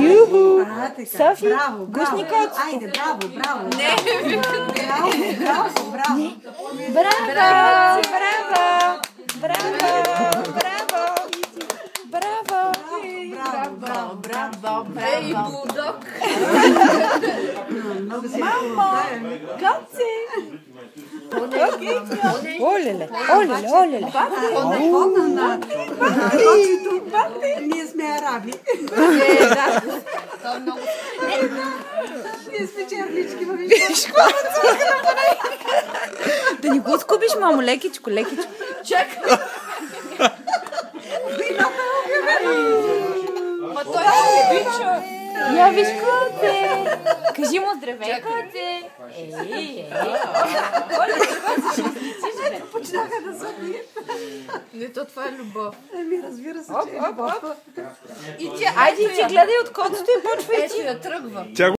Юху! Софи, Браво, гусни браво. котцето. Айде, браво, браво. Не, Браво, браво, браво. Браво! Браво! Браво! Браво! Браво! Браво, Ей, булдог. много си Мамо! Котце! Олеле, олеле, олеле. на фона на котито. Ние сме араби. Ние сме чернички във вишко. Да ни го скубиш, мамо, лекичко, лекичко. Чакай. Ма той не обича. Я виж, коте! Кажи му здравей, коте! Почнаха да се бият. Не, то това е любов. Ами, разбира се, че е любов. И тя, Айде, ти гледай от котето и почвай ти. ето я тръгва.